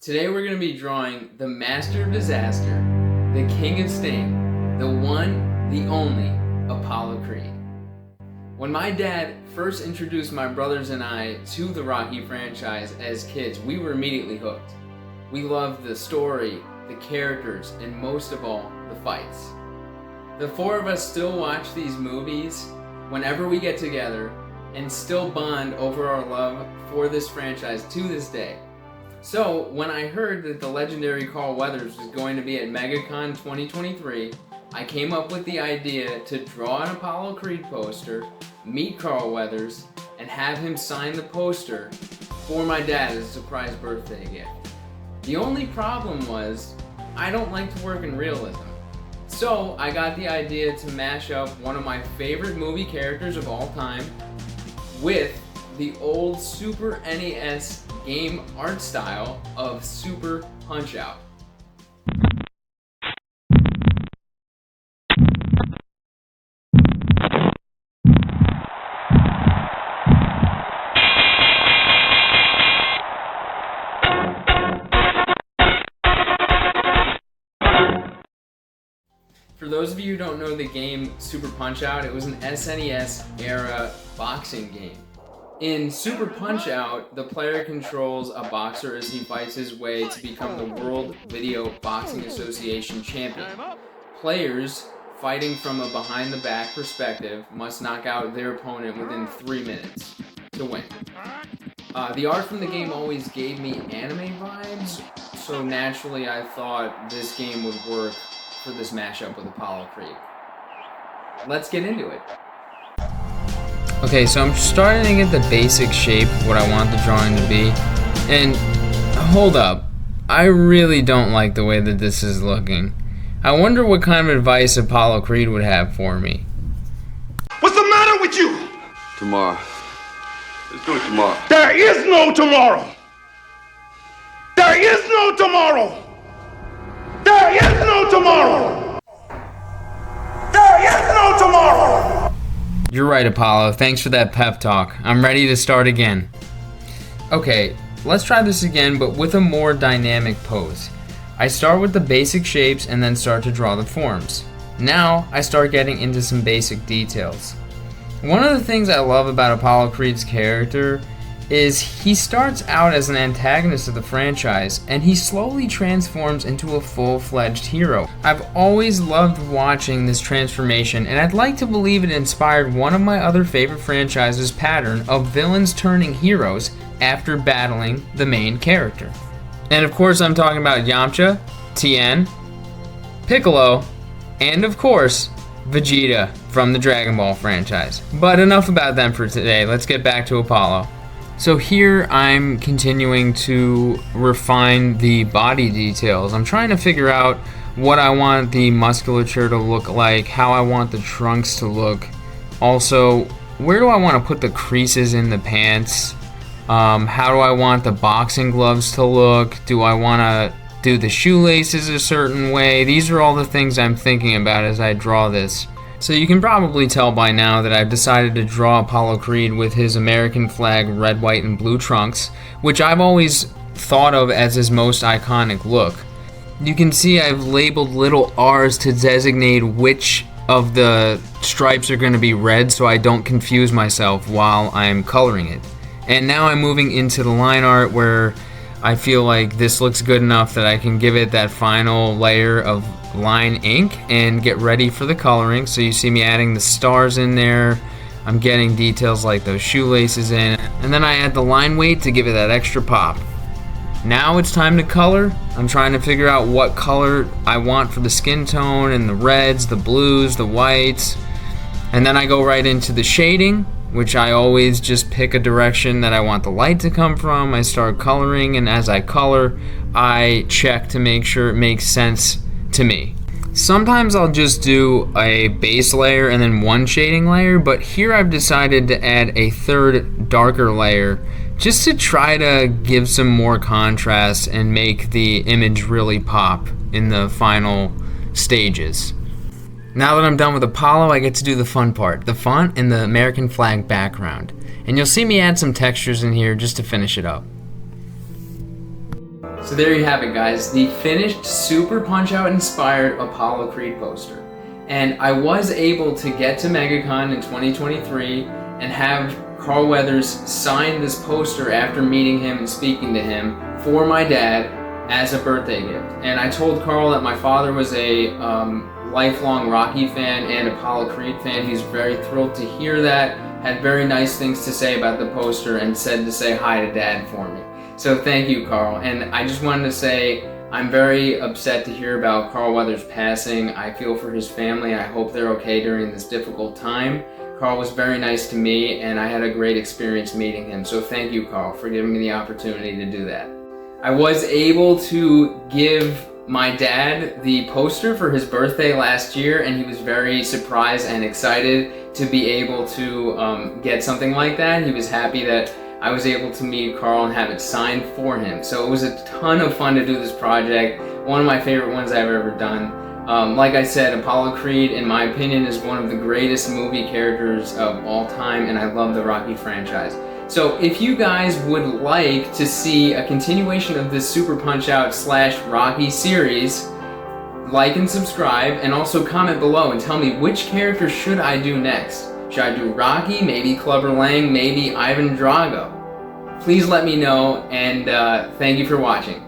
Today we're going to be drawing the master of disaster, the king of sting, the one, the only, Apollo Creed. When my dad first introduced my brothers and I to the Rocky franchise as kids, we were immediately hooked. We loved the story, the characters, and most of all, the fights. The four of us still watch these movies whenever we get together and still bond over our love for this franchise to this day. So, when I heard that the legendary Carl Weathers was going to be at MegaCon 2023, I came up with the idea to draw an Apollo Creed poster, meet Carl Weathers, and have him sign the poster for my dad as a surprise birthday gift. The only problem was, I don't like to work in realism. So, I got the idea to mash up one of my favorite movie characters of all time with the old Super NES game art style of Super Punch-Out. For those of you who don't know the game Super Punch-Out, it was an SNES era boxing game. In Super Punch-Out, the player controls a boxer as he fights his way to become the World Video Boxing Association champion. Players, fighting from a behind-the-back perspective, must knock out their opponent within 3 minutes to win. The art from the game always gave me anime vibes, so naturally I thought this game would work for this mashup with Apollo Creed. Let's get into it. Okay, so I'm starting to get the basic shape of what I want the drawing to be. And hold up, I really don't like the way that this is looking. I wonder what kind of advice Apollo Creed would have for me. What's the matter with you? Tomorrow. Let's do it tomorrow. There is no tomorrow. There is no tomorrow. There is no tomorrow. There is no tomorrow. You're right, Apollo. Thanks for that pep talk. I'm ready to start again. Okay, let's try this again, but with a more dynamic pose. I start with the basic shapes and then start to draw the forms. Now, I start getting into some basic details. One of the things I love about Apollo Creed's character is he starts out as an antagonist of the franchise and he slowly transforms into a full-fledged hero. I've always loved watching this transformation, and I'd like to believe it inspired one of my other favorite franchises' pattern of villains turning heroes after battling the main character. And of course I'm talking about Yamcha, Tien, Piccolo, and of course Vegeta from the Dragon Ball franchise. But enough about them for today, let's get back to Apollo. So here I'm continuing to refine the body details. I'm trying to figure out what I want the musculature to look like, how I want the trunks to look. Also, where do I want to put the creases in the pants? How do I want the boxing gloves to look? Do I want to do the shoelaces a certain way? These are all the things I'm thinking about as I draw this. So you can probably tell by now that I've decided to draw Apollo Creed with his American flag red, white, and blue trunks, which I've always thought of as his most iconic look. You can see I've labeled little R's to designate which of the stripes are going to be red so I don't confuse myself while I'm coloring it. And now I'm moving into the line art where I feel like this looks good enough that I can give it that final layer of line ink and get ready for the coloring. So you see me adding the stars in there. I'm getting details like those shoelaces in, and then I add the line weight to give it that extra pop. Now it's time to color. I'm trying to figure out what color I want for the skin tone and the reds, the blues, the whites, and then I go right into the shading, which I always just pick a direction that I want the light to come from. I start coloring, and as I color, I check to make sure it makes sense to me. Sometimes I'll just do a base layer and then one shading layer, but here I've decided to add a third darker layer just to try to give some more contrast and make the image really pop in the final stages. Now that I'm done with Apollo, I get to do the fun part, the font and the American flag background. And you'll see me add some textures in here just to finish it up. So there you have it, guys, the finished Super Punch-Out inspired Apollo Creed poster. And I was able to get to MegaCon in 2023 and have Carl Weathers sign this poster after meeting him and speaking to him for my dad as a birthday gift. And I told Carl that my father was a lifelong Rocky fan and Apollo Creed fan. He's very thrilled to hear that, had very nice things to say about the poster, and said to say hi to Dad for me. So thank you, Carl. And I just wanted to say I'm very upset to hear about Carl Weathers' passing. I feel for his family. I hope they're okay during this difficult time. Carl was very nice to me, and I had a great experience meeting him. So thank you, Carl, for giving me the opportunity to do that. I was able to give my dad the poster for his birthday last year, and he was very surprised and excited to be able to get something like that. He was happy that I was able to meet Carl and have it signed for him. So it was a ton of fun to do this project. One of my favorite ones I've ever done. Like I said, Apollo Creed, in my opinion, is one of the greatest movie characters of all time, and I love the Rocky franchise. So if you guys would like to see a continuation of this Super Punch-Out / Rocky series, like and subscribe, and also comment below and tell me which character should I do next. Should I do Rocky, maybe Clubber Lang, maybe Ivan Drago? Please let me know, and thank you for watching.